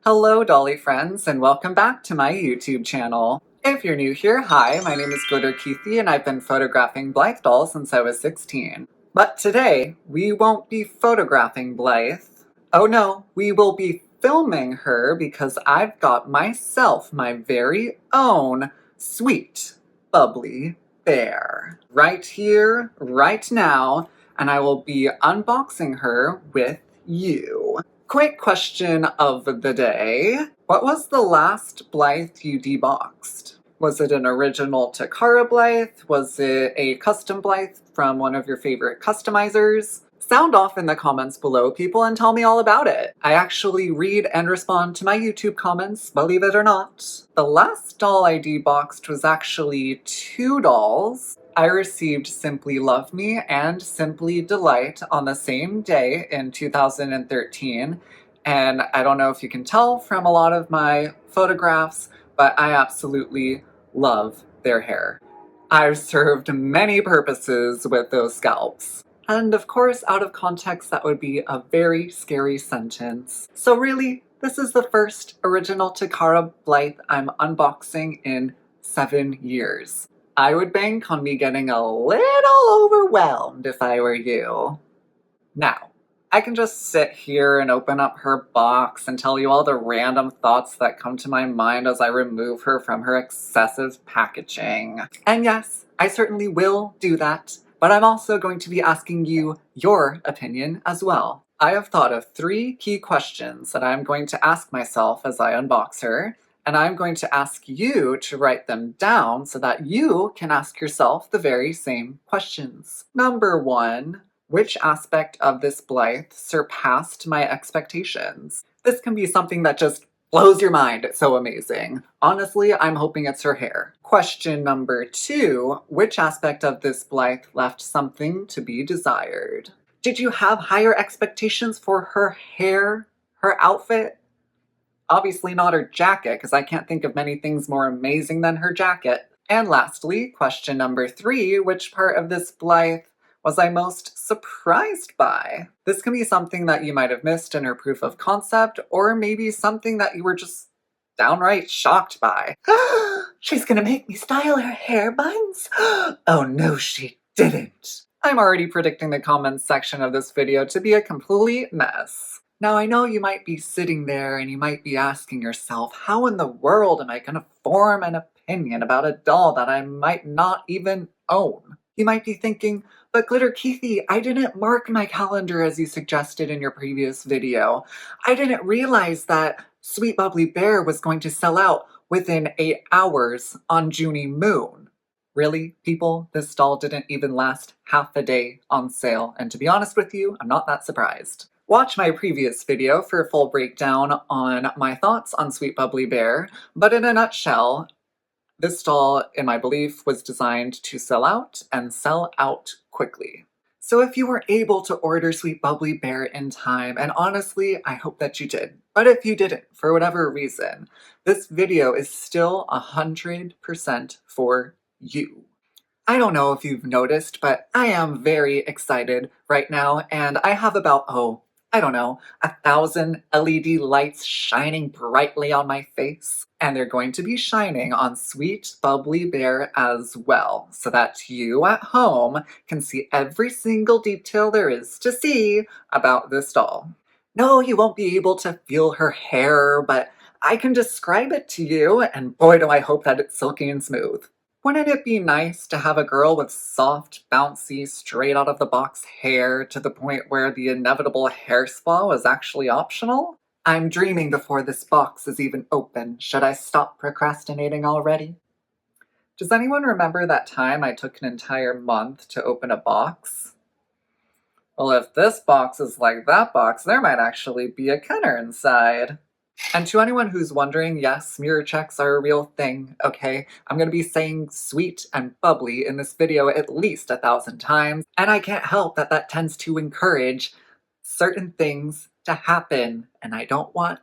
Hello, Dolly friends, and welcome back to my YouTube channel. If you're new here, hi, my name is Glitter Keithy, and I've been photographing Blythe dolls since I was 16. But today, we won't be photographing Blythe. Oh no, we will be filming her because I've got myself my very own Sweet Bubbly Bear. Right here, right now, and I will be unboxing her with you. Quick question of the day. What was the last Blythe you deboxed? Was it an original Takara Blythe? Was it a custom Blythe from one of your favorite customizers? Sound off in the comments below, people, and tell me all about it. I actually read and respond to my YouTube comments, believe it or not. The last doll I deboxed was actually two dolls. I received Simply Love Me and Simply Delight on the same day in 2013, and I don't know if you can tell from a lot of my photographs, but I absolutely love their hair. I've served many purposes with those scalps. And of course, out of context, that would be a very scary sentence. So really, this is the first original Takara Blythe I'm unboxing in 7 years. I would bank on me getting a little overwhelmed if I were you. Now, I can just sit here and open up her box and tell you all the random thoughts that come to my mind as I remove her from her excessive packaging. And yes, I certainly will do that, but I'm also going to be asking you your opinion as well. I have thought of 3 key questions that I'm going to ask myself as I unbox her, and I'm going to ask you to write them down so that you can ask yourself the very same questions. Number 1, which aspect of this Blythe surpassed my expectations? This can be something that just blows your mind. It's so amazing. Honestly, I'm hoping it's her hair. Question number 2, which aspect of this Blythe left something to be desired? Did you have higher expectations for her hair, her outfit? Obviously not her jacket, because I can't think of many things more amazing than her jacket. And lastly, question number 3, which part of this Blythe was I most surprised by? This can be something that you might have missed in her proof of concept, or maybe something that you were just downright shocked by. She's gonna make me style her hair buns? Oh no, she didn't. I'm already predicting the comments section of this video to be a complete mess. Now, I know you might be sitting there and you might be asking yourself, how in the world am I going to form an opinion about a doll that I might not even own? You might be thinking, but Glitter Keithy, I didn't mark my calendar as you suggested in your previous video. I didn't realize that Sweet Bubbly Bear was going to sell out within 8 hours on Junie Moon. Really, people, this doll didn't even last half a day on sale, and to be honest with you, I'm not that surprised. Watch my previous video for a full breakdown on my thoughts on Sweet Bubbly Bear, but in a nutshell, this doll, in my belief, was designed to sell out and sell out quickly. So if you were able to order Sweet Bubbly Bear in time, and honestly, I hope that you did, but if you didn't, for whatever reason, this video is still 100% for you. I don't know if you've noticed, but I am very excited right now, and I have about, I don't know, 1,000 LED lights shining brightly on my face. And they're going to be shining on Sweet Bubbly Bear as well, so that you at home can see every single detail there is to see about this doll. No, you won't be able to feel her hair, but I can describe it to you, and boy do I hope that it's silky and smooth. Wouldn't it be nice to have a girl with soft, bouncy, straight out of the box hair to the point where the inevitable hair spa was actually optional? I'm dreaming before this box is even open. Should I stop procrastinating already? Does anyone remember that time I took an entire month to open a box? Well, if this box is like that box, there might actually be a Kenner inside. And to anyone who's wondering, yes, mirror checks are a real thing, okay? I'm gonna be saying sweet and bubbly in this video at least 1,000 times, and I can't help that that tends to encourage certain things to happen, and I don't want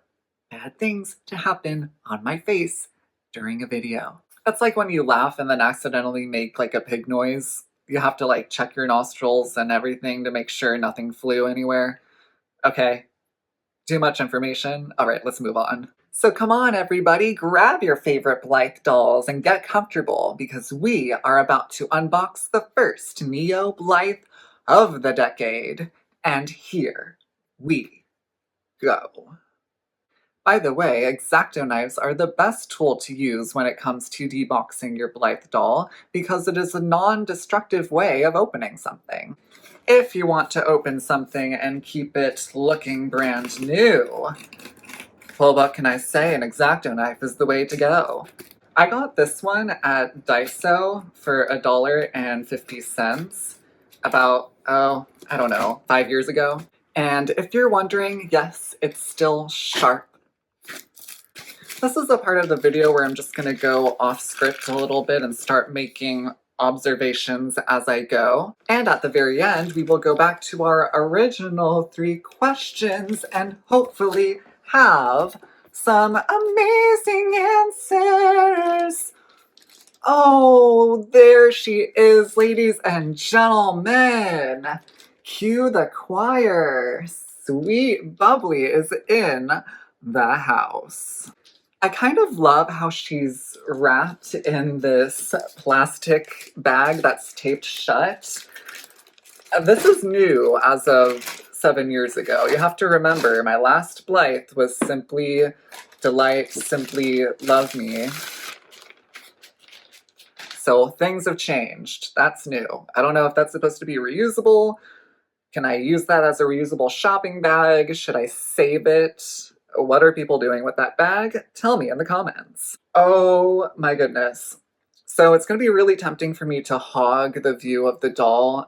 bad things to happen on my face during a video. That's like when you laugh and then accidentally make like a pig noise. You have to like check your nostrils and everything to make sure nothing flew anywhere. Okay, Too much information? All right, let's move on. So come on, everybody, grab your favorite Blythe dolls and get comfortable because we are about to unbox the first Neo Blythe of the decade. And here we go. By the way, X-Acto knives are the best tool to use when it comes to deboxing your Blythe doll because it is a non-destructive way of opening something. If you want to open something and keep it looking brand new, well, what can I say? An X-Acto knife is the way to go. I got this one at Daiso for $1.50 about, oh, I don't know, 5 years ago. And if you're wondering, yes, it's still sharp. This is a part of the video where I'm just gonna go off script a little bit and start making observations as I go. And at the very end, we will go back to our original 3 questions and hopefully have some amazing answers. Oh, there she is, ladies and gentlemen. Cue the choir. Sweet Bubbly is in the house. I kind of love how she's wrapped in this plastic bag that's taped shut. This is new as of 7 years ago. You have to remember, my last Blythe was Simply Delight, Simply Love Me. So things have changed. That's new. I don't know if that's supposed to be reusable. Can I use that as a reusable shopping bag? Should I save it? What are people doing with that bag? Tell me in the comments. Oh my goodness. So it's going to be really tempting for me to hog the view of the doll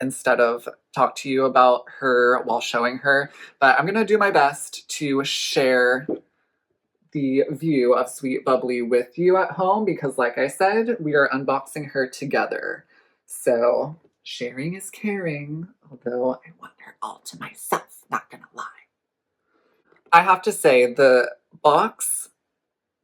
instead of talk to you about her while showing her, but I'm going to do my best to share the view of Sweet Bubbly with you at home because, like I said, we are unboxing her together. So sharing is caring, although I want her all to myself, not gonna lie. I have to say, the box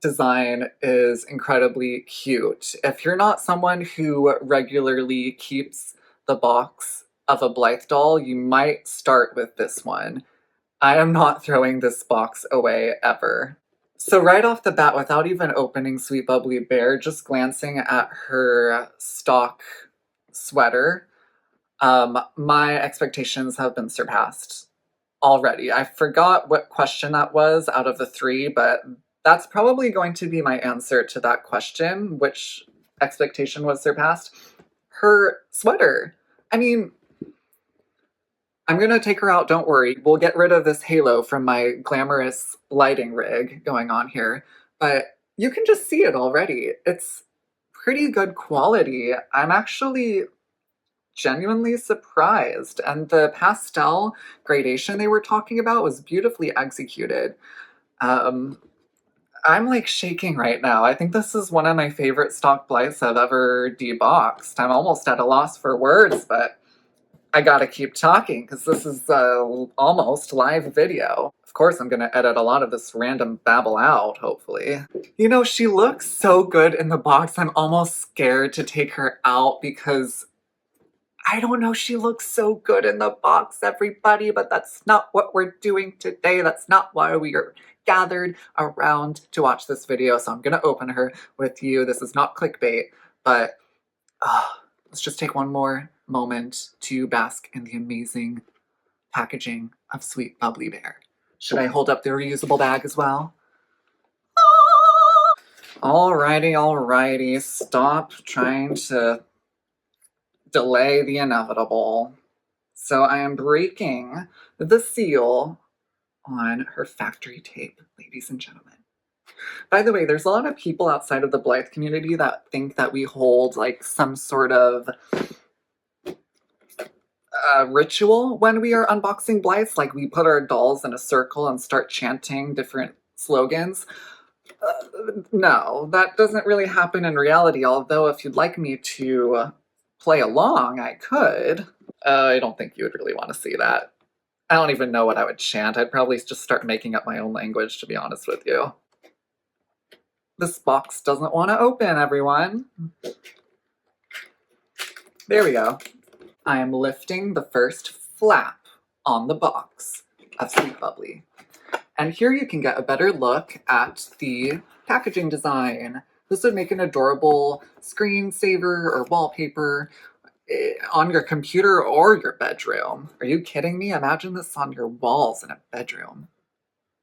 design is incredibly cute. If you're not someone who regularly keeps the box of a Blythe doll, you might start with this one. I am not throwing this box away ever. So right off the bat, without even opening Sweet Bubbly Bear, just glancing at her stock sweater, my expectations have been surpassed already. I forgot what question that was out of the 3, but that's probably going to be my answer to that question, which expectation was surpassed. Her sweater. I mean, I'm gonna take her out, don't worry. We'll get rid of this halo from my glamorous lighting rig going on here, but you can just see it already. It's pretty good quality. I'm actually genuinely surprised, and the pastel gradation they were talking about was beautifully executed. I'm like shaking right now. I think this is one of my favorite stock Blythes I've ever deboxed. I'm almost at a loss for words, but I gotta keep talking because this is almost live video. Of course, I'm gonna edit a lot of this random babble out, hopefully. You know, she looks so good in the box, I'm almost scared to take her out because I don't know, she looks so good in the box, everybody, but that's not what we're doing today. That's not why we are gathered around to watch this video. So I'm gonna open her with you. This is not clickbait, but let's just take one more moment to bask in the amazing packaging of Sweet Bubbly Bear. Should I hold up the reusable bag as well? Alrighty. Stop trying to delay the inevitable. So I am breaking the seal on her factory tape, ladies and gentlemen. By the way, there's a lot of people outside of the Blythe community that think that we hold like some sort of ritual when we are unboxing Blythes, like we put our dolls in a circle and start chanting different slogans. No, that doesn't really happen in reality, although if you'd like me to play along, I could. I don't think you would really want to see that. I don't even know what I would chant. I'd probably just start making up my own language, to be honest with you. This box doesn't want to open, everyone. There we go. I am lifting the first flap on the box of Sweet Bubbly. And here you can get a better look at the packaging design. This would make an adorable screensaver or wallpaper on your computer or your bedroom. Are you kidding me? Imagine this on your walls in a bedroom.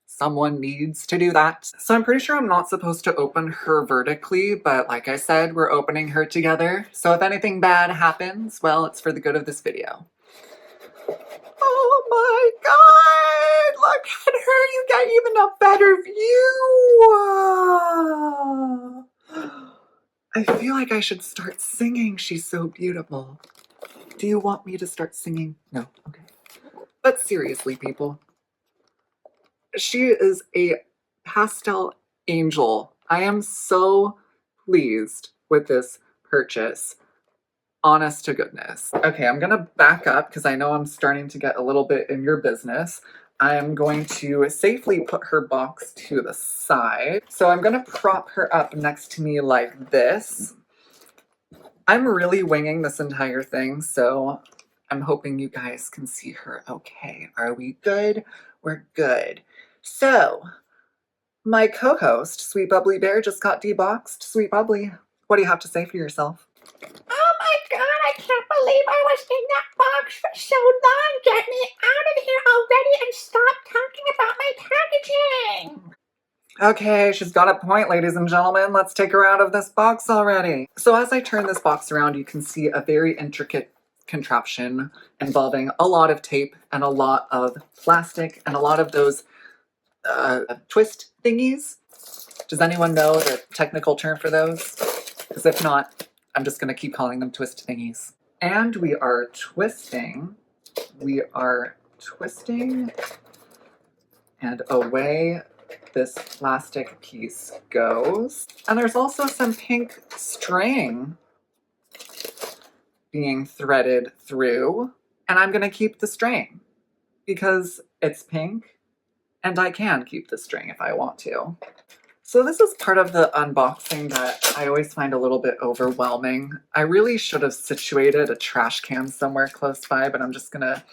Someone needs to do that. So I'm pretty sure I'm not supposed to open her vertically, but like I said, we're opening her together. So if anything bad happens, well, it's for the good of this video. Oh my god! Look at her! You get even a better view! I feel like I should start singing. She's so beautiful. Do you want me to start singing? No. Okay. But seriously, people, she is a pastel angel. I am so pleased with this purchase. Honest to goodness. Okay, I'm gonna back up because I know I'm starting to get a little bit in your business. I'm going to safely put her box to the side. So I'm gonna prop her up next to me like this. I'm really winging this entire thing, so I'm hoping you guys can see her okay. Are we good? We're good. So, my co-host, Sweet Bubbly Bear, just got deboxed. Sweet Bubbly, what do you have to say for yourself? Oh my god, I can't believe I was in that box for so long. Get me out of here already and stop talking about my packaging. Okay, she's got a point, ladies and gentlemen. Let's take her out of this box already. So as I turn this box around, you can see a very intricate contraption involving a lot of tape and a lot of plastic and a lot of those twist thingies. Does anyone know the technical term for those? Because if not, I'm just going to keep calling them twist thingies. And we are twisting. We are twisting. And away this plastic piece goes. And there's also some pink string being threaded through. And I'm going to keep the string because it's pink and I can keep the string if I want to. So this is part of the unboxing that I always find a little bit overwhelming. I really should have situated a trash can somewhere close by, but I'm just gonna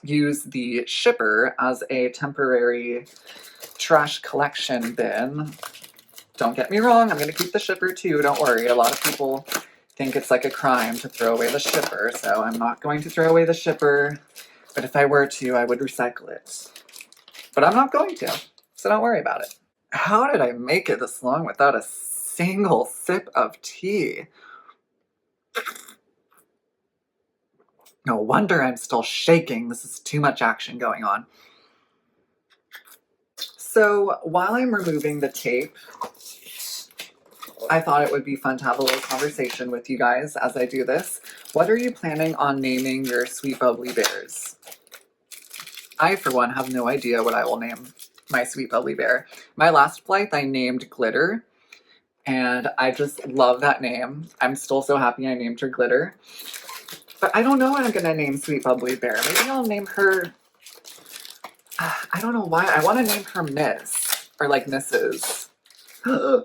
use the shipper as a temporary trash collection bin. Don't get me wrong, I'm gonna keep the shipper too, don't worry. A lot of people think it's like a crime to throw away the shipper, so I'm not going to throw away the shipper, but if I were to, I would recycle it. But I'm not going to, so don't worry about it. How did I make it this long without a single sip of tea? No wonder I'm still shaking. This is too much action going on. So while I'm removing the tape, I thought it would be fun to have a little conversation with you guys as I do this. What are you planning on naming your Sweet Bubbly Bears? I, for one, have no idea what I will name my Sweet Bubbly Bear. My last Blythe I named Glitter, and I just love that name. I'm still so happy I named her Glitter. But I don't know what I'm gonna name Sweet Bubbly Bear. Maybe I'll name her, I don't know why. I want to name her Miss, or like Mrs. You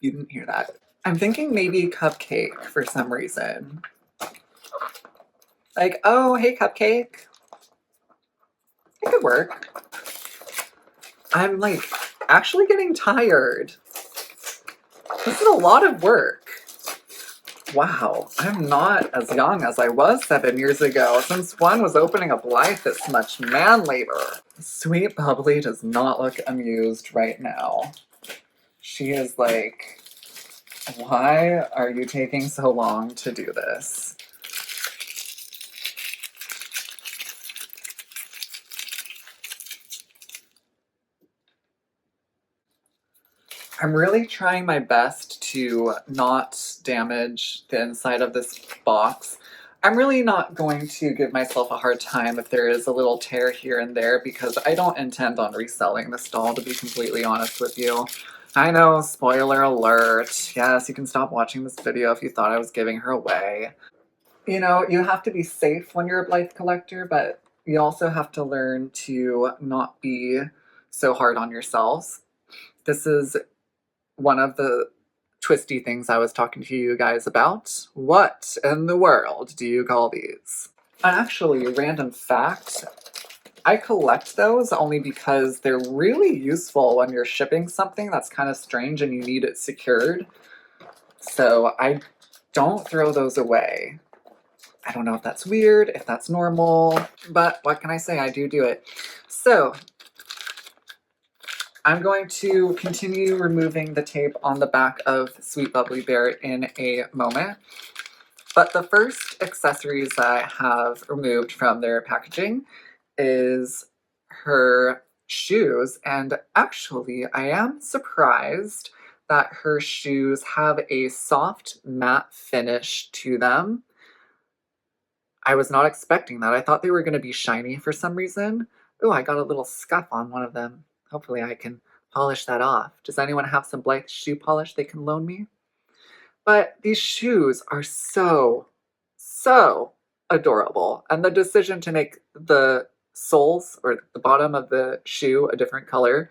didn't hear that. I'm thinking maybe Cupcake for some reason. Like, oh, hey Cupcake. It could work. I'm like actually getting tired. This is a lot of work. Wow, I'm not as young as I was 7 years ago. Since when was opening a Blythe this much man labor? Sweet Bubbly does not look amused right now. She is like, why are you taking so long to do this? I'm really trying my best to not damage the inside of this box. I'm really not going to give myself a hard time if there is a little tear here and there because I don't intend on reselling this doll, to be completely honest with you. I know, spoiler alert. Yes, you can stop watching this video if you thought I was giving her away. You know, you have to be safe when you're a Blythe collector, but you also have to learn to not be so hard on yourselves. This is one of the twisty things I was talking to you guys about. What in the world do you call these? Actually, random fact, I collect those only because they're really useful when you're shipping something that's kind of strange and you need it secured. So I don't throw those away. I don't know if that's weird, if that's normal, but what can I say? I do it. So I'm going to continue removing the tape on the back of Sweet Bubbly Bear in a moment. But the first accessories that I have removed from their packaging is her shoes. And actually, I am surprised that her shoes have a soft matte finish to them. I was not expecting that. I thought they were going to be shiny for some reason. Oh, I got a little scuff on one of them. Hopefully I can polish that off. Does anyone have some Blythe shoe polish they can loan me? But these shoes are so adorable. And the decision to make the soles or the bottom of the shoe a different color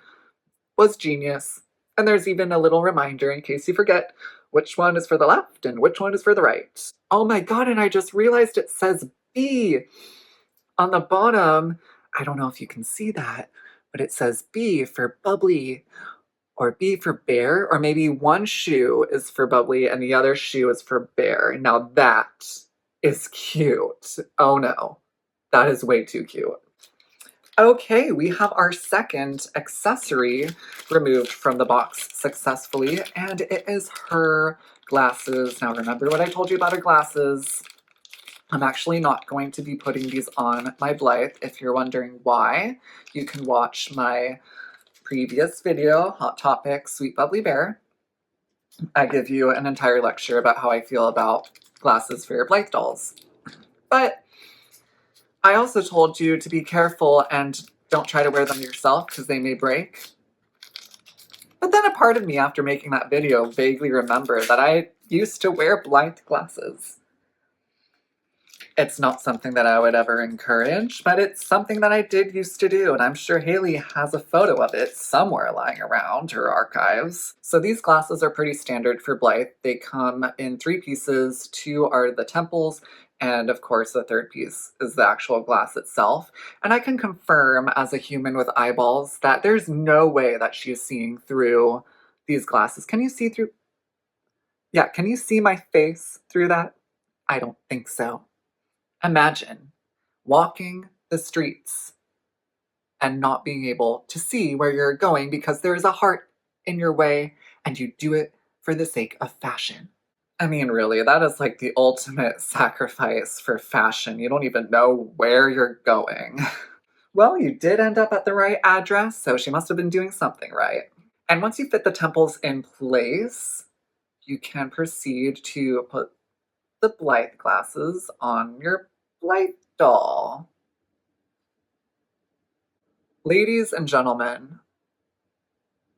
was genius. And there's even a little reminder in case you forget which one is for the left and which one is for the right. Oh my god, and I just realized it says B on the bottom. I don't know if you can see that, but it says B for bubbly or B for bear, or maybe one shoe is for bubbly and the other shoe is for bear. Now that is cute. Oh no, that is way too cute. Okay, we have our second accessory removed from the box successfully, and it is her glasses. Now remember what I told you about her glasses. I'm actually not going to be putting these on my Blythe. If you're wondering why, you can watch my previous video, Hot Topic, Sweet Bubbly Bear. I give you an entire lecture about how I feel about glasses for your Blythe dolls. But I also told you to be careful and don't try to wear them yourself because they may break. But then a part of me after making that video vaguely remembered that I used to wear Blythe glasses. It's not something that I would ever encourage, but it's something that I did used to do, and I'm sure Haley has a photo of it somewhere lying around her archives. So these glasses are pretty standard for Blythe. They come in 3 pieces. 2 are the temples, and of course the third piece is the actual glass itself. And I can confirm as a human with eyeballs that there's no way that she's seeing through these glasses. Can you see through? Yeah, can you see my face through that? I don't think so. Imagine walking the streets and not being able to see where you're going because there is a heart in your way and you do it for the sake of fashion. I mean, really, that is like the ultimate sacrifice for fashion. You don't even know where you're going. Well, you did end up at the right address, so she must have been doing something right. And once you fit the temples in place, you can proceed to put the Blythe glasses on your Blythe doll. Ladies and gentlemen,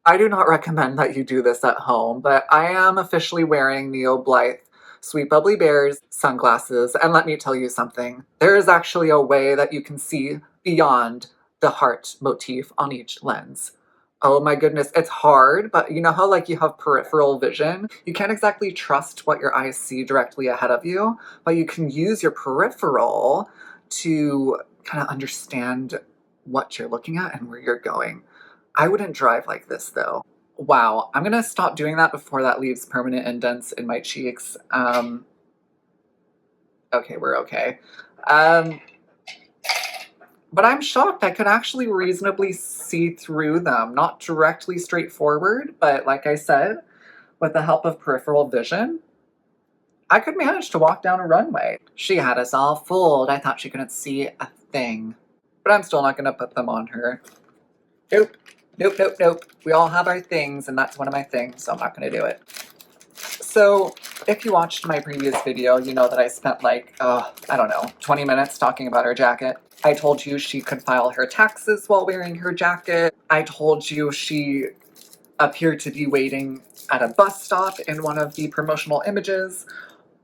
I do not recommend that you do this at home, but I am officially wearing Neo Blythe Sweet Bubbly Bear's sunglasses, and let me tell you something. There is actually a way that you can see beyond the heart motif on each lens. Oh my goodness, it's hard, but you know how like you have peripheral vision? You can't exactly trust what your eyes see directly ahead of you, but you can use your peripheral to kind of understand what you're looking at and where you're going. I wouldn't drive like this though. Wow, I'm gonna stop doing that before that leaves permanent indents in my cheeks. Okay, we're okay. But I'm shocked I could actually reasonably see through them. Not directly straightforward, but like I said, with the help of peripheral vision, I could manage to walk down a runway. She had us all fooled. I thought she couldn't see a thing. But I'm still not gonna put them on her. Nope, nope, nope, nope. We all have our things, and that's one of my things, so I'm not gonna do it. So, if you watched my previous video, you know that I spent like, I don't know, 20 minutes talking about her jacket. I told you she could file her taxes while wearing her jacket. I told you she appeared to be waiting at a bus stop in one of the promotional images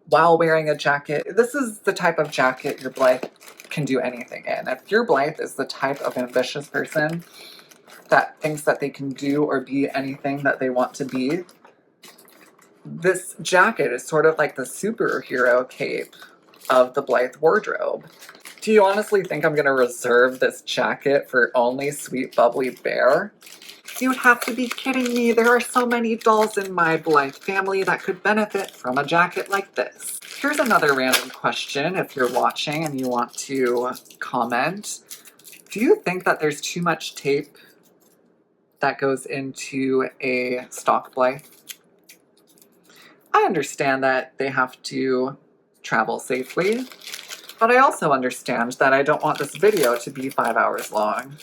while wearing a jacket. This is the type of jacket your Blythe can do anything in. If your Blythe is the type of ambitious person that thinks that they can do or be anything that they want to be, this jacket is sort of like the superhero cape of the Blythe wardrobe. Do you honestly think I'm gonna reserve this jacket for only Sweet Bubbly Bear? You'd have to be kidding me. There are so many dolls in my Blythe family that could benefit from a jacket like this. Here's another random question if you're watching and you want to comment. Do you think that there's too much tape that goes into a stock Blythe? I understand that they have to travel safely, but I also understand that I don't want this video to be 5 hours long.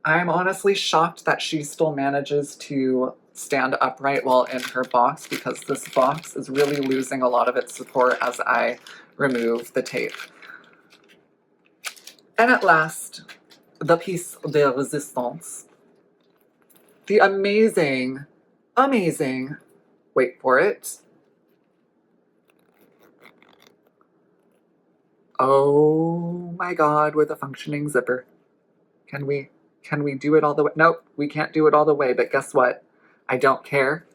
I'm honestly shocked that she still manages to stand upright while in her box, because this box is really losing a lot of its support as I remove the tape. And at last, the piece de resistance. The amazing, wait for it. Oh my God, with a functioning zipper. Can we do it all the way? Nope, we can't do it all the way, but guess what? I don't care,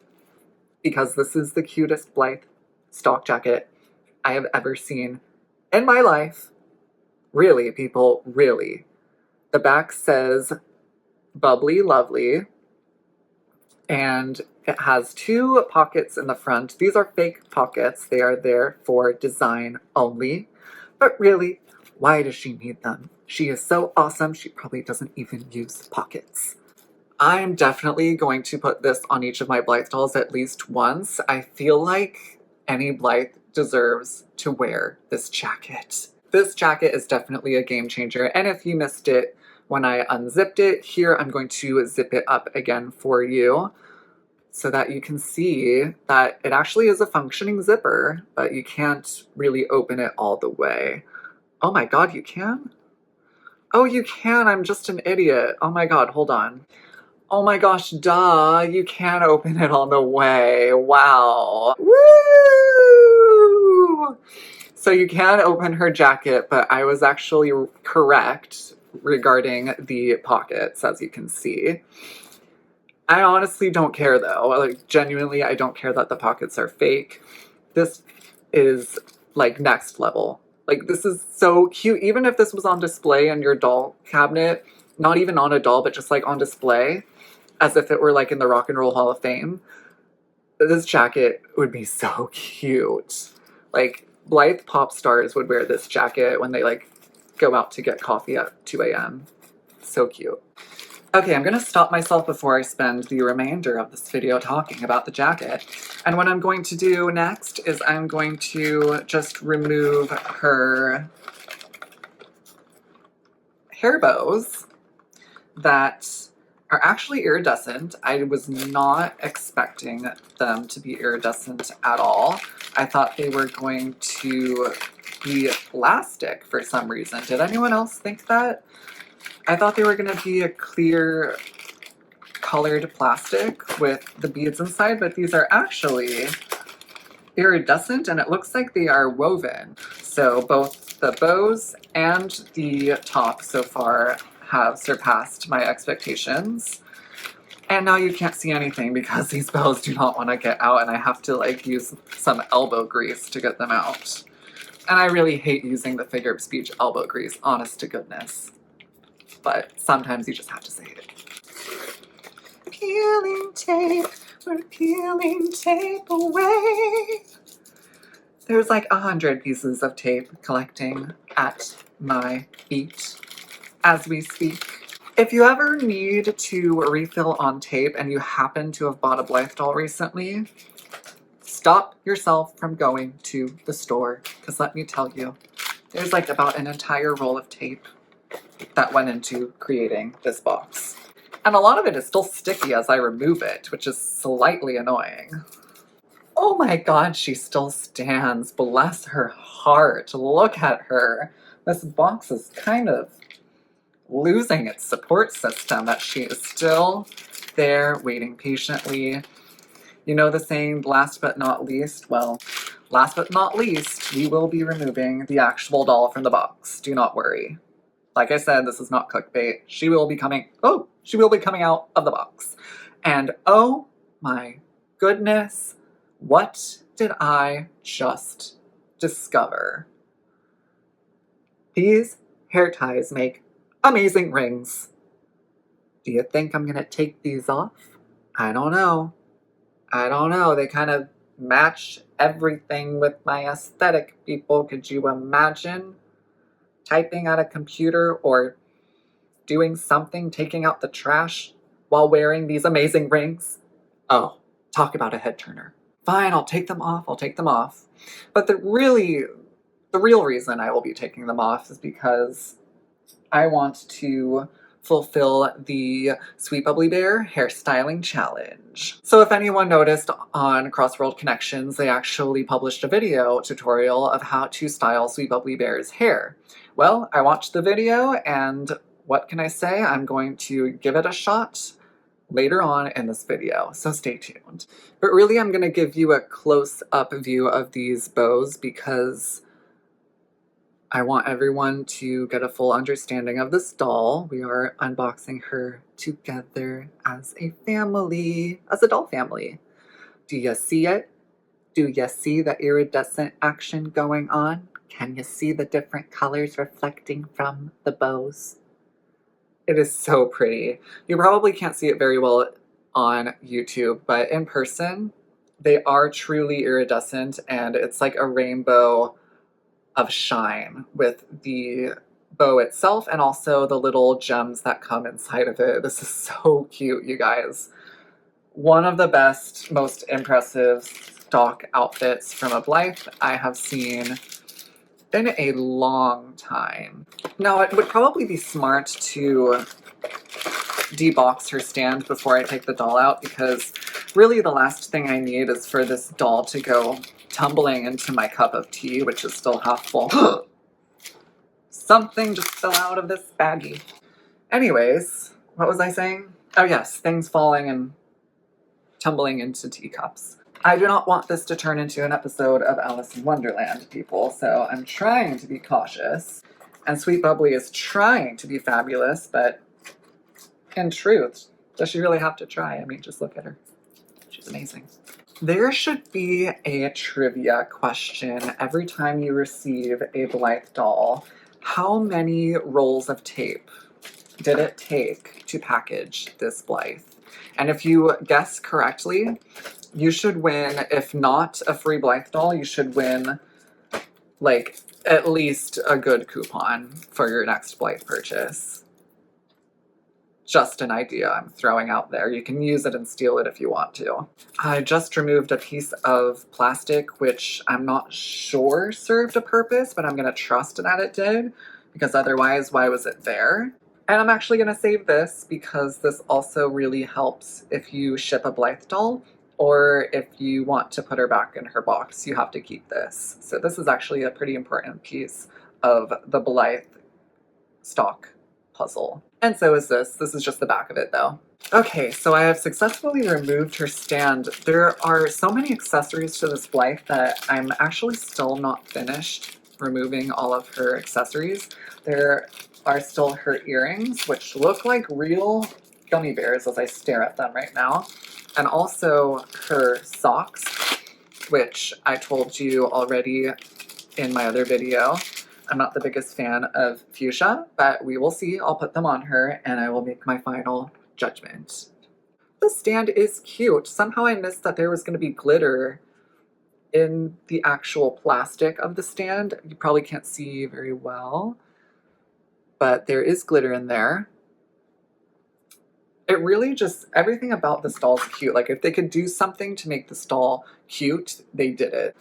because this is the cutest Blythe stock jacket I have ever seen in my life. Really, people, really. The back says Bubbly Lovely, and it has 2 pockets in the front. These are fake pockets. They are there for design only. But really, why does she need them? She is so awesome, she probably doesn't even use pockets. I'm definitely going to put this on each of my Blythe dolls at least once. I feel like any Blythe deserves to wear this jacket. This jacket is definitely a game changer, and if you missed it when I unzipped it, here I'm going to zip it up again for you so that you can see that it actually is a functioning zipper, but you can't really open it all the way. Oh my God, you can? Oh, you can. I'm just an idiot. Oh my God, hold on. Oh my gosh, duh. You can open it all the way. Wow. Woo! So you can open her jacket, but I was actually correct regarding the pockets, as you can see. I honestly don't care though. Like, genuinely, I don't care that the pockets are fake. This is like next level. Like, this is so cute. Even if this was on display in your doll cabinet, not even on a doll, but just like on display, as if it were like in the Rock and Roll Hall of Fame, this jacket would be so cute. Like, Blythe pop stars would wear this jacket when they like go out to get coffee at 2 a.m. So cute. Okay, I'm gonna stop myself before I spend the remainder of this video talking about the jacket. And what I'm going to do next is I'm going to just remove her hair bows that are actually iridescent. I was not expecting them to be iridescent at all. I thought they were going to be plastic for some reason. Did anyone else think that? I thought they were going to be a clear colored plastic with the beads inside, but these are actually iridescent, and it looks like they are woven. So both the bows and the top so far have surpassed my expectations. And now you can't see anything because these bows do not want to get out, and I have to like use some elbow grease to get them out. And I really hate using the figure of speech elbow grease, honest to goodness. But sometimes you just have to say it. Peeling tape, we're peeling tape away. There's like 100 pieces of tape collecting at my feet as we speak. If you ever need to refill on tape and you happen to have bought a Blythe doll recently, stop yourself from going to the store, because let me tell you, there's like about an entire roll of tape that went into creating this box. And a lot of it is still sticky as I remove it, which is slightly annoying. Oh my God, she still stands. Bless her heart. Look at her. This box is kind of losing its support system, but she is still there waiting patiently. You know the saying, last but not least? Well, last but not least, we will be removing the actual doll from the box. Do not worry. Like I said, this is not clickbait. She will be coming out of the box. And oh my goodness, what did I just discover? These hair ties make amazing rings. Do you think I'm gonna take these off? I don't know. I don't know. They kind of match everything with my aesthetic, people. Could you imagine typing at a computer or doing something, taking out the trash while wearing these amazing rings? Oh, talk about a head turner. Fine, I'll take them off. I'll take them off. But the real reason I will be taking them off is because I want to fulfill the Sweet Bubbly Bear hairstyling challenge. So if anyone noticed on Crossworld Connections, they actually published a video tutorial of how to style Sweet Bubbly Bear's hair. Well, I watched the video and what can I say? I'm going to give it a shot later on in this video, so stay tuned. But really, I'm going to give you a close-up view of these bows because I want everyone to get a full understanding of this doll. We are unboxing her together as a family, as a doll family. Do you see it? Do you see the iridescent action going on? Can you see the different colors reflecting from the bows? It is so pretty. You probably can't see it very well on YouTube, but in person, they are truly iridescent and it's like a rainbow of shine with the bow itself and also the little gems that come inside of it. This is so cute, you guys. One of the best, most impressive stock outfits from a Blythe I have seen in a long time. Now, it would probably be smart to debox her stand before I take the doll out because really the last thing I need is for this doll to go tumbling into my cup of tea, which is still half full. Something just fell out of this baggie. Anyways, what was I saying? Oh yes, things falling and tumbling into teacups. I do not want this to turn into an episode of Alice in Wonderland, people, so I'm trying to be cautious. And Sweet Bubbly is trying to be fabulous, but in truth, does she really have to try? I mean, just look at her. She's amazing. There should be a trivia question every time you receive a Blythe doll. How many rolls of tape did it take to package this Blythe? And if you guess correctly, you should win, if not a free Blythe doll, you should win like at least a good coupon for your next Blythe purchase. Just an idea I'm throwing out there. You can use it and steal it if you want to. I just removed a piece of plastic, which I'm not sure served a purpose, but I'm gonna trust that it did, because otherwise, why was it there? And I'm actually gonna save this because this also really helps if you ship a Blythe doll, or if you want to put her back in her box, you have to keep this. So this is actually a pretty important piece of the Blythe stock puzzle. And so is this. This is just the back of it though. Okay, so I have successfully removed her stand. There are so many accessories to this Blythe that I'm actually still not finished removing all of her accessories. There are still her earrings, which look like real gummy bears as I stare at them right now. And also her socks, which I told you already in my other video. I'm not the biggest fan of fuchsia, but we will see. I'll put them on her and I will make my final judgment. The stand is cute. Somehow I missed that there was going to be glitter in the actual plastic of the stand. You probably can't see very well, but there is glitter in there. It really just, everything about this doll is cute. Like if they could do something to make this doll cute, they did it.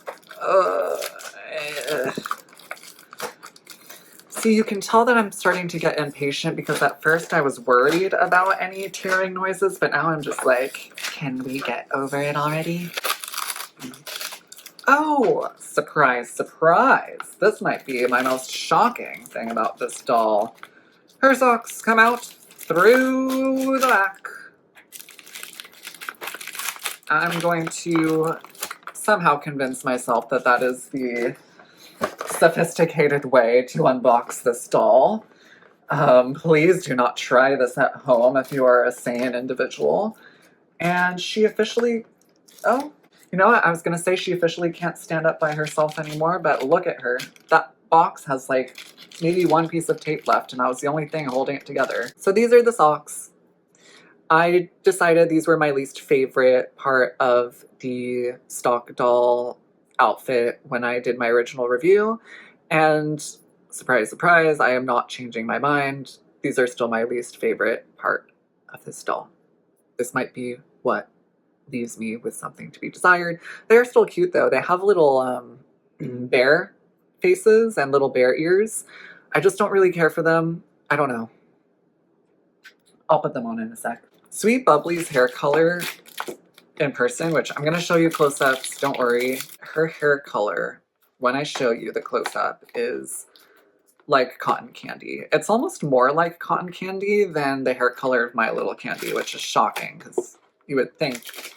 See, you can tell that I'm starting to get impatient because at first I was worried about any tearing noises, but now I'm just like, can we get over it already? Oh, surprise, surprise. This might be my most shocking thing about this doll. Her socks come out through the back. I'm going to somehow convince myself that that is the sophisticated way to unbox this doll. Please do not try this at home if you are a sane individual. And she officially, oh, you know what? I was going to say she officially can't stand up by herself anymore, but look at her. That box has like maybe one piece of tape left, and that was the only thing holding it together. So these are the socks. I decided these were my least favorite part of the stock doll outfit when I did my original review. And surprise, surprise, I am not changing my mind. These are still my least favorite part of this doll. This might be what leaves me with something to be desired. They're still cute though. They have little bear faces and little bear ears. I just don't really care for them. I don't know. I'll put them on in a sec. Sweet Bubbly's hair color in person, which I'm going to show you close-ups, don't worry. Her hair color, when I show you the close-up, is like cotton candy. It's almost more like cotton candy than the hair color of My Little Candy, which is shocking because you would think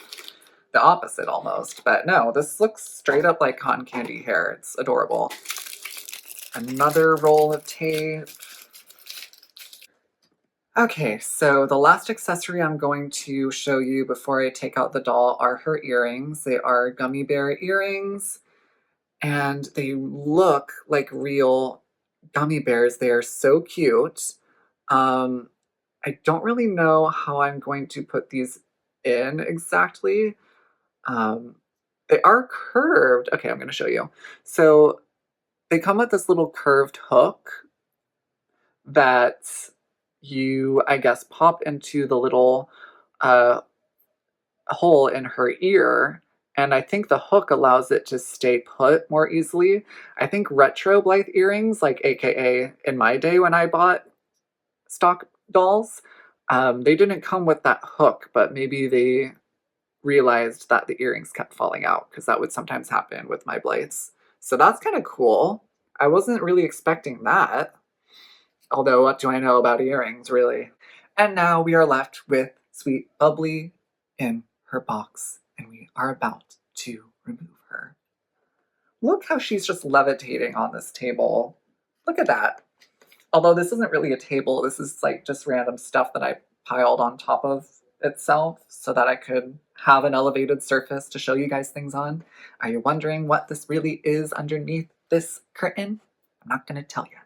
the opposite almost. But no, this looks straight up like cotton candy hair. It's adorable. Another roll of tape. Okay, so the last accessory I'm going to show you before I take out the doll are her earrings. They are gummy bear earrings, and they look like real gummy bears. They are so cute. I don't really know how I'm going to put these in exactly. They are curved. Okay, I'm going to show you. So they come with this little curved hook that you, I guess, pop into the little hole in her ear, and I think the hook allows it to stay put more easily. I think retro Blythe earrings, like AKA in my day when I bought stock dolls, they didn't come with that hook, but maybe they realized that the earrings kept falling out because that would sometimes happen with my Blythes. So that's kind of cool. I wasn't really expecting that. Although, what do I know about earrings, really? And now we are left with Sweet Bubbly in her box, and we are about to remove her. Look how she's just levitating on this table. Look at that. Although this isn't really a table, this is like just random stuff that I piled on top of itself so that I could have an elevated surface to show you guys things on. Are you wondering what this really is underneath this curtain? I'm not going to tell you.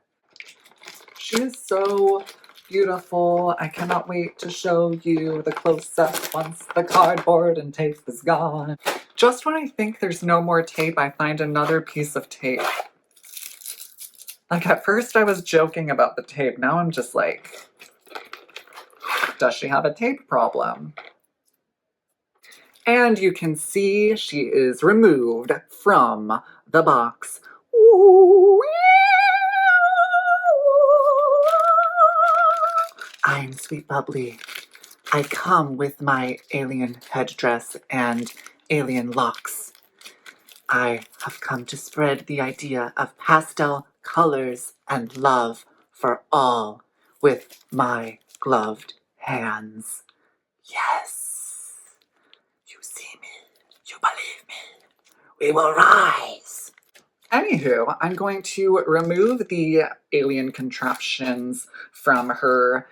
She is so beautiful. I cannot wait to show you the close-up once the cardboard and tape is gone. Just when I think there's no more tape, I find another piece of tape. Like at first I was joking about the tape. Now I'm just like, does she have a tape problem? And you can see she is removed from the box. I'm Sweet Bubbly. I come with my alien headdress and alien locks. I have come to spread the idea of pastel colors and love for all with my gloved hands. Yes. You see me. You believe me. We will rise. Anywho, I'm going to remove the alien contraptions from her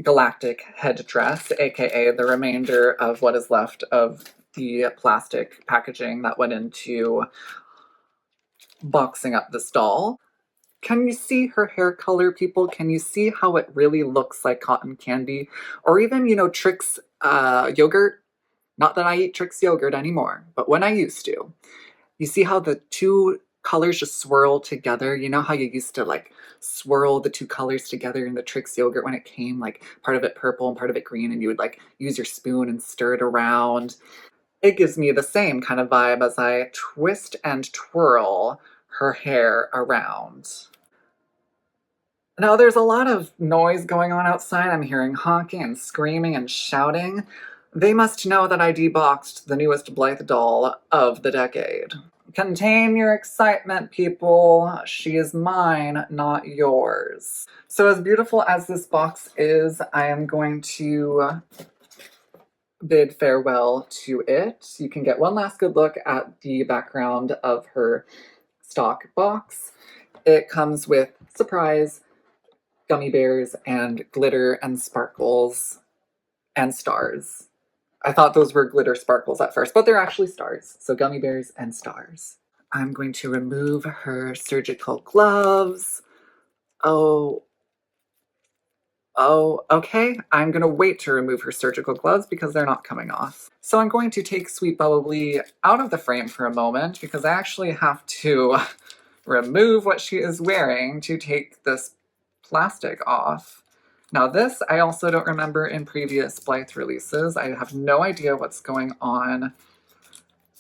galactic headdress, aka the remainder of what is left of the plastic packaging that went into boxing up this doll. Can you see her hair color, people? Can you see how it really looks like cotton candy? Or even, Trix yogurt? Not that I eat Trix yogurt anymore, but when I used to. You see how the two colors just swirl together? You know how you used to like swirl the two colors together in the Trix yogurt when it came, like part of it purple and part of it green, and you would like use your spoon and stir it around? It gives me the same kind of vibe as I twist and twirl her hair around. Now, there's a lot of noise going on outside. I'm hearing honking and screaming and shouting. They must know that I deboxed the newest Blythe doll of the decade. Contain your excitement, people. She is mine, not yours. So as beautiful as this box is, I am going to bid farewell to it. You can get one last good look at the background of her stock box. It comes with, surprise, gummy bears and glitter and sparkles and stars. I thought those were glitter sparkles at first, but they're actually stars. So gummy bears and stars. I'm going to remove her surgical gloves. Oh, okay. I'm going to wait to remove her surgical gloves because they're not coming off. So I'm going to take Sweet Bubbly out of the frame for a moment because I actually have to remove what she is wearing to take this plastic off. Now this, I also don't remember in previous Blythe releases. I have no idea what's going on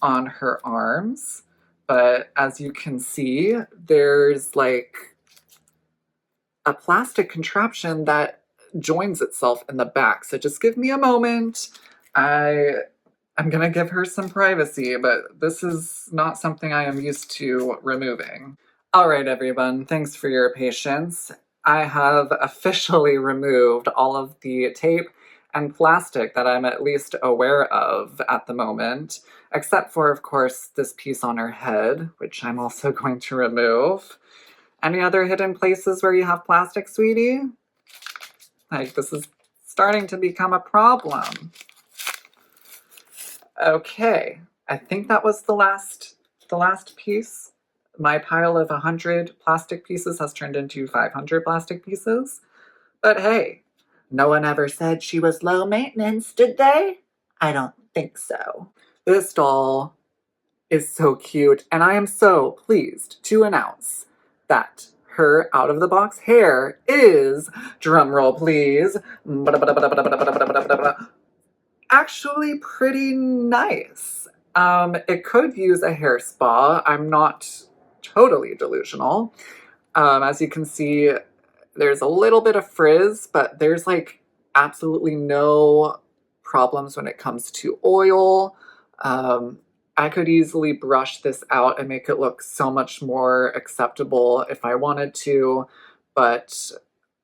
her arms, but as you can see, there's like a plastic contraption that joins itself in the back. So just give me a moment. I'm gonna give her some privacy, but this is not something I am used to removing. All right, everyone, thanks for your patience. I have officially removed all of the tape and plastic that I'm at least aware of at the moment, except for, of course, this piece on her head, which I'm also going to remove. Any other hidden places where you have plastic, sweetie? Like, this is starting to become a problem. Okay, I think that was the last piece. My pile of 100 plastic pieces has turned into 500 plastic pieces. But hey, no one ever said she was low maintenance, did they? I don't think so. This doll is so cute, and I am so pleased to announce that her out-of-the-box hair is, drumroll please, actually pretty nice. It could use a hair spa. I'm not totally delusional. As you can see, there's a little bit of frizz, but there's like absolutely no problems when it comes to oil. I could easily brush this out and make it look so much more acceptable if I wanted to, but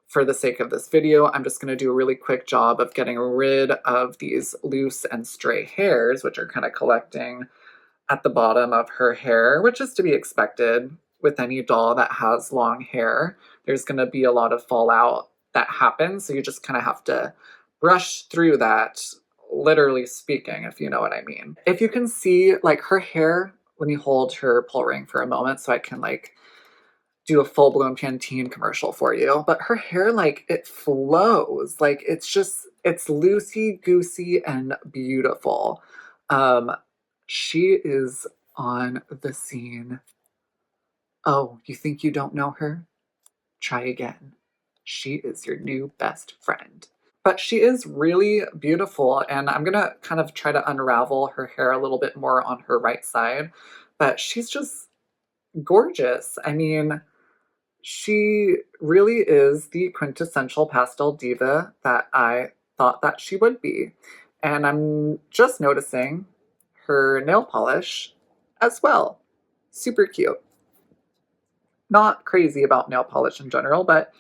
for the sake of this video, I'm just going to do a really quick job of getting rid of these loose and stray hairs, which are kind of collecting at the bottom of her hair, which is to be expected with any doll that has long hair. There's going to be a lot of fallout that happens, so you just kind of have to brush through that, literally speaking, if you know what I mean. If you can see, like, her hair, let me hold her pull ring for a moment so I can, like, do a full-blown Pantene commercial for you, but her hair, like, it flows. Like, it's just, it's loosey-goosey and beautiful. She is on the scene. Oh, you think you don't know her? Try again. She is your new best friend. But she is really beautiful, and I'm gonna kind of try to unravel her hair a little bit more on her right side, but she's just gorgeous. I mean, she really is the quintessential pastel diva that I thought that she would be. And I'm just noticing her nail polish as well. Super cute. Not crazy about nail polish in general, but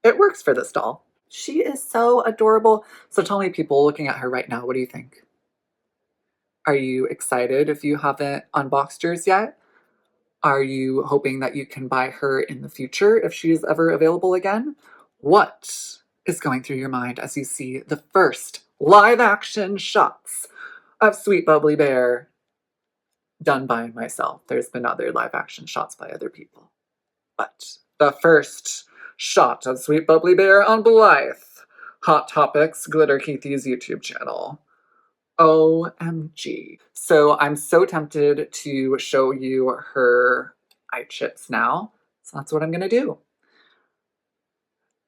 it works for this doll. She is so adorable. So tell me, people looking at her right now, what do you think? Are you excited if you haven't unboxed yours yet? Are you hoping that you can buy her in the future if she's ever available again? What is going through your mind as you see the first live action shots of Sweet Bubbly Bear done by myself? There's been other live action shots by other people. But the first shot of Sweet Bubbly Bear on Blythe. Hot Topics, Glitter Keithy's YouTube channel. OMG. So I'm so tempted to show you her eye chips now. So that's what I'm gonna do.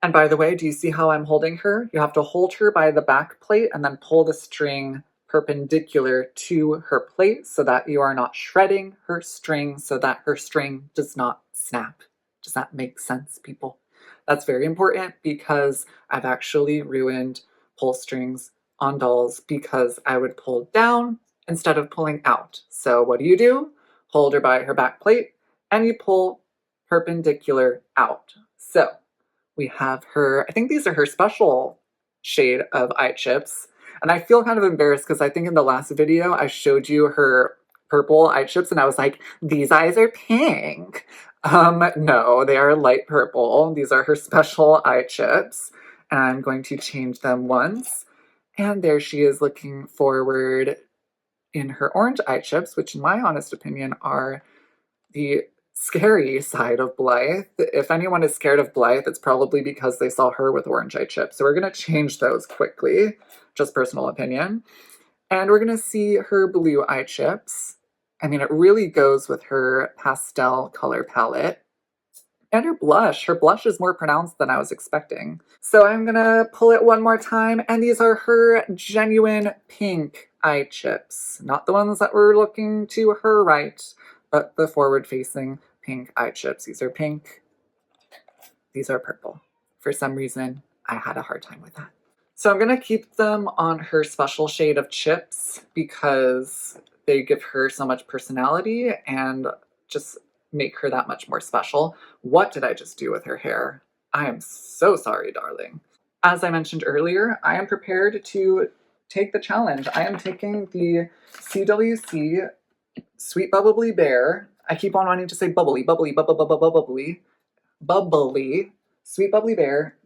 And by the way, do you see how I'm holding her? You have to hold her by the back plate and then pull the string perpendicular to her plate so that you are not shredding her string, so that her string does not snap. Does that make sense, people? That's very important because I've actually ruined pull strings on dolls because I would pull down instead of pulling out. So what do? Hold her by her back plate and you pull perpendicular out. So we have her, I think these are her special shade of eye chips. And I feel kind of embarrassed because I think in the last video I showed you her purple eye chips and I was like, these eyes are pink. No, they are light purple. These are her special eye chips. And I'm going to change them once. And there she is looking forward in her orange eye chips, which in my honest opinion are the scary side of Blythe. If anyone is scared of Blythe, it's probably because they saw her with orange eye chips. So we're going to change those quickly, just personal opinion. And we're going to see her blue eye chips. I mean, it really goes with her pastel color palette. And her blush. Her blush is more pronounced than I was expecting. So I'm going to pull it one more time. And these are her genuine pink eye chips. Not the ones that were looking to her right, but the forward-facing pink eye chips. These are pink. These are purple. For some reason, I had a hard time with that. So I'm going to keep them on her special shade of chips because they give her so much personality and just make her that much more special. What did I just do with her hair? I am so sorry, darling. As I mentioned earlier, I am prepared to take the challenge. I am taking the CWC Sweet Bubbly Bear. I keep on wanting to say bubbly, bubbly, bubbly, Sweet Bubbly Bear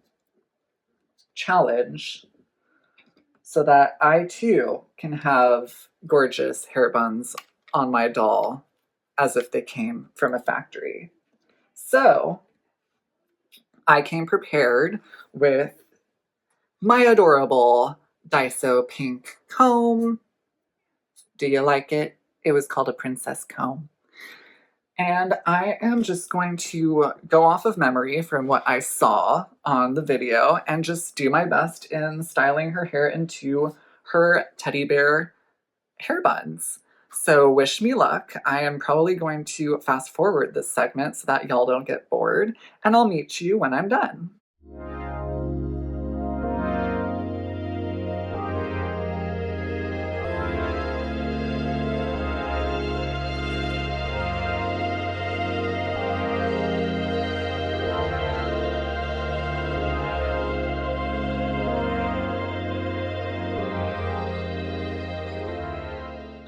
challenge so that I too can have gorgeous hair buns on my doll as if they came from a factory. So I came prepared with my adorable Daiso pink comb. Do you like it? It was called a princess comb. And I am just going to go off of memory from what I saw on the video and just do my best in styling her hair into her teddy bear hair buns. So wish me luck. I am probably going to fast forward this segment so that y'all don't get bored, and I'll meet you when I'm done.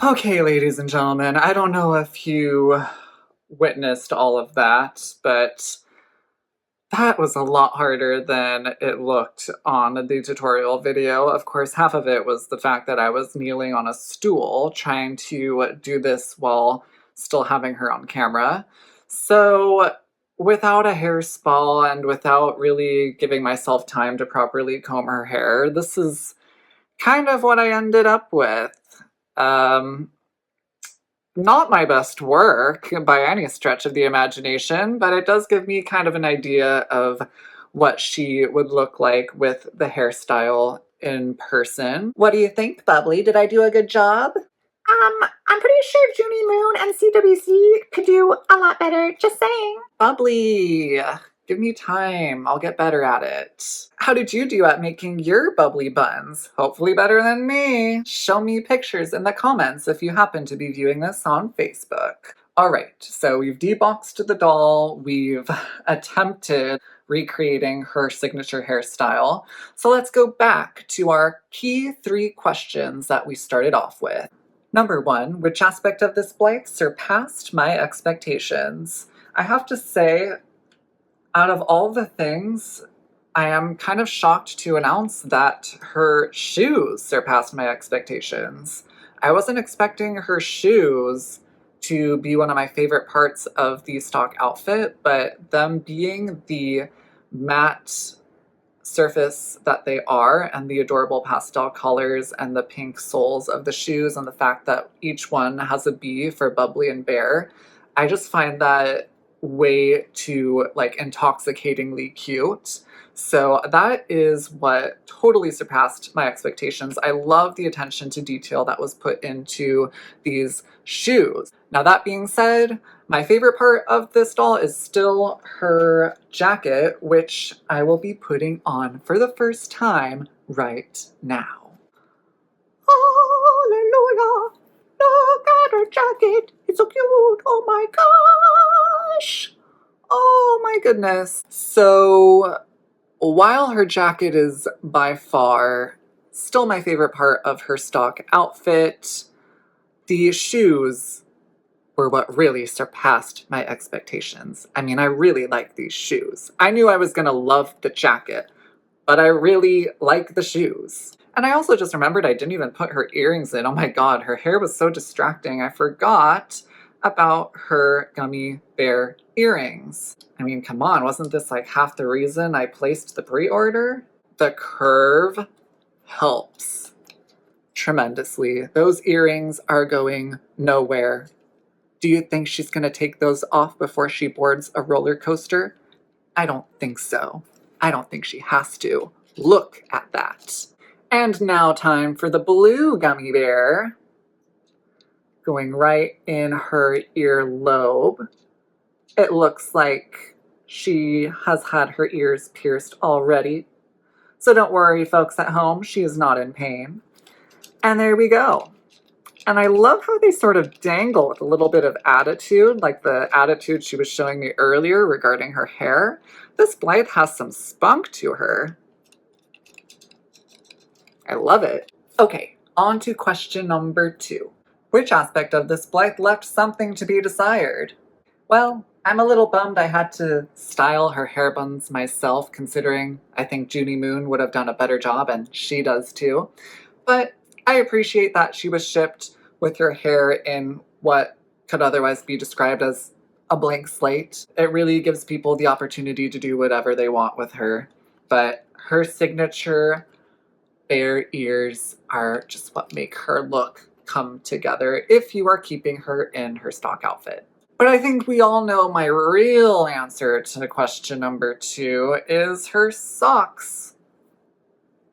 Okay, ladies and gentlemen, I don't know if you witnessed all of that, but that was a lot harder than it looked on the tutorial video. Of course, half of it was the fact that I was kneeling on a stool trying to do this while still having her on camera. So without a hair spa and without really giving myself time to properly comb her hair, this is kind of what I ended up with. Not my best work by any stretch of the imagination, but it does give me kind of an idea of what she would look like with the hairstyle in person. What do you think, Bubbly? Did I do a good job? I'm pretty sure Junie Moon and CWC could do a lot better, just saying. Bubbly, give me time. I'll get better at it. How did you do at making your bubbly buns? Hopefully better than me. Show me pictures in the comments if you happen to be viewing this on Facebook. All right, so we've deboxed the doll. We've attempted recreating her signature hairstyle. So let's go back to our key 3 questions that we started off with. Number 1, which aspect of this Blythe surpassed my expectations? I have to say, out of all the things, I am kind of shocked to announce that her shoes surpassed my expectations. I wasn't expecting her shoes to be one of my favorite parts of the stock outfit, but them being the matte surface that they are and the adorable pastel colors and the pink soles of the shoes and the fact that each one has a B for bubbly and bear, I just find that way too intoxicatingly cute. So that is what totally surpassed my expectations. I love the attention to detail that was put into these shoes. Now that being said, my favorite part of this doll is still her jacket, which I will be putting on for the first time right now. Hallelujah! Look at her jacket. It's so cute. Oh my gosh. Oh my goodness. So while her jacket is by far still my favorite part of her stock outfit, the shoes were what really surpassed my expectations. I mean, I really like these shoes. I knew I was gonna love the jacket, but I really like the shoes. And I also just remembered I didn't even put her earrings in. Oh my god, her hair was so distracting. I forgot about her gummy bear earrings. I mean, come on, wasn't this like half the reason I placed the pre-order? The curve helps tremendously. Those earrings are going nowhere. Do you think she's going to take those off before she boards a roller coaster? I don't think so. I don't think she has to. Look at that. And now time for the blue gummy bear. Going right in her earlobe. It looks like she has had her ears pierced already. So don't worry, folks at home, she is not in pain. And there we go. And I love how they sort of dangle with a little bit of attitude, like the attitude she was showing me earlier regarding her hair. This Blythe has some spunk to her. I love it. Okay, on to question number 2. Which aspect of this Blythe left something to be desired? Well, I'm a little bummed I had to style her hair buns myself, considering I think Junie Moon would have done a better job, and she does too. But I appreciate that she was shipped with her hair in what could otherwise be described as a blank slate. It really gives people the opportunity to do whatever they want with her. But her signature bear ears are just what make her look come together if you are keeping her in her stock outfit. But I think we all know my real answer to question number 2 is her socks.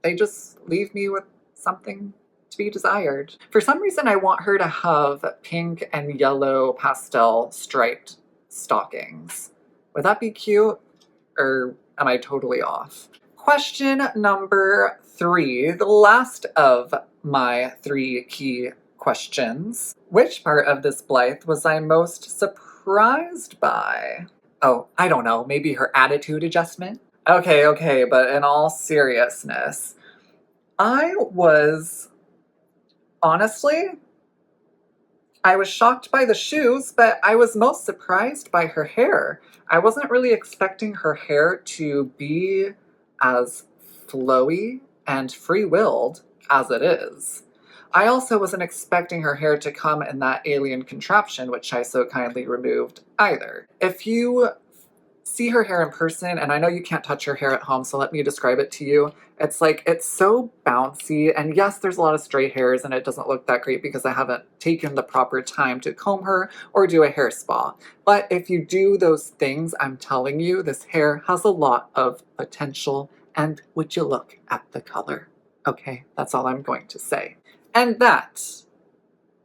They just leave me with something to be desired. For some reason, I want her to have pink and yellow pastel striped stockings. Would that be cute? Or am I totally off? Question number 3, the last of my 3 key questions. Which part of this Blythe was I most surprised by? Oh, I don't know, maybe her attitude adjustment? Okay, but in all seriousness, honestly, I was shocked by the shoes, but I was most surprised by her hair. I wasn't really expecting her hair to be as flowy and free-willed as it is. I also wasn't expecting her hair to come in that alien contraption, which I so kindly removed either. If you see her hair in person, and I know you can't touch her hair at home, so let me describe it to you. It's so bouncy, and yes, there's a lot of stray hairs, and it doesn't look that great because I haven't taken the proper time to comb her or do a hair spa. But if you do those things, I'm telling you, this hair has a lot of potential, and would you look at the color? Okay, that's all I'm going to say. And that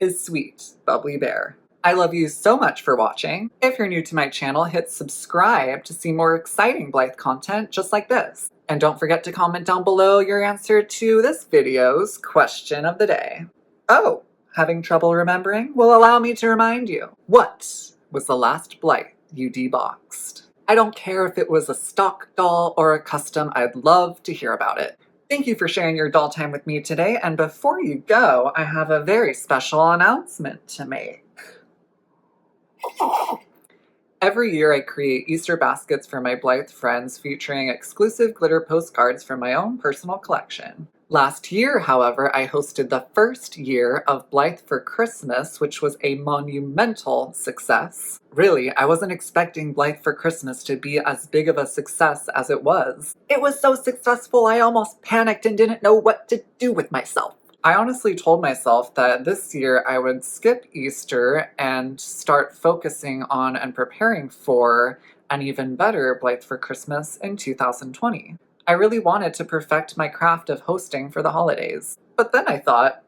is Sweet Bubbly Bear. I love you so much for watching. If you're new to my channel, hit subscribe to see more exciting Blythe content just like this. And don't forget to comment down below your answer to this video's question of the day. Oh, having trouble remembering? Well, allow me to remind you. What was the last Blythe you deboxed? I don't care if it was a stock doll or a custom, I'd love to hear about it. Thank you for sharing your doll time with me today, and before you go, I have a very special announcement to make. Every year I create Easter baskets for my Blythe friends featuring exclusive glitter postcards from my own personal collection. Last year, however, I hosted the first year of Blythe for Christmas, which was a monumental success. Really, I wasn't expecting Blythe for Christmas to be as big of a success as it was. It was so successful I almost panicked and didn't know what to do with myself. I honestly told myself that this year I would skip Easter and start focusing on and preparing for an even better Blythe for Christmas in 2020. I really wanted to perfect my craft of hosting for the holidays. But then I thought,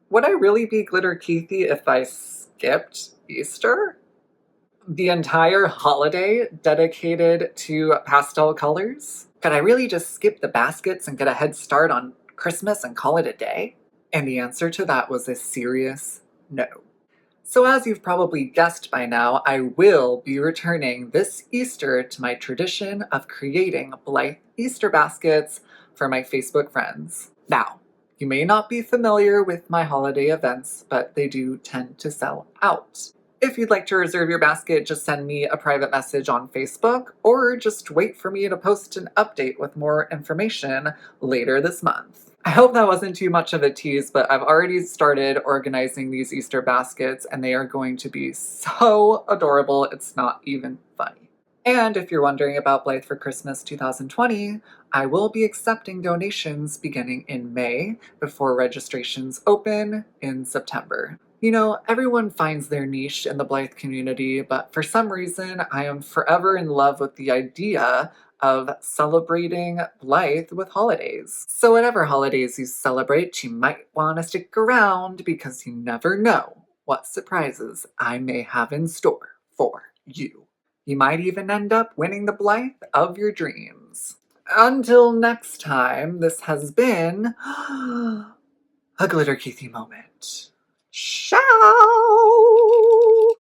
would I really be Glitter Keithy if I skipped Easter? The entire holiday dedicated to pastel colors? Could I really just skip the baskets and get a head start on Christmas and call it a day? And the answer to that was a serious no. So as you've probably guessed by now, I will be returning this Easter to my tradition of creating Blythe Easter baskets for my Facebook friends. Now, you may not be familiar with my holiday events, but they do tend to sell out. If you'd like to reserve your basket, just send me a private message on Facebook, or just wait for me to post an update with more information later this month. I hope that wasn't too much of a tease, but I've already started organizing these Easter baskets and they are going to be so adorable, it's not even funny. And if you're wondering about Blythe for Christmas 2020, I will be accepting donations beginning in May before registrations open in September. You know, everyone finds their niche in the Blythe community, but for some reason, I am forever in love with the idea of celebrating Blythe with holidays. So, whatever holidays you celebrate, you might want to stick around because you never know what surprises I may have in store for you. You might even end up winning the Blythe of your dreams. Until next time, this has been a Glitter Keithy moment. Ciao!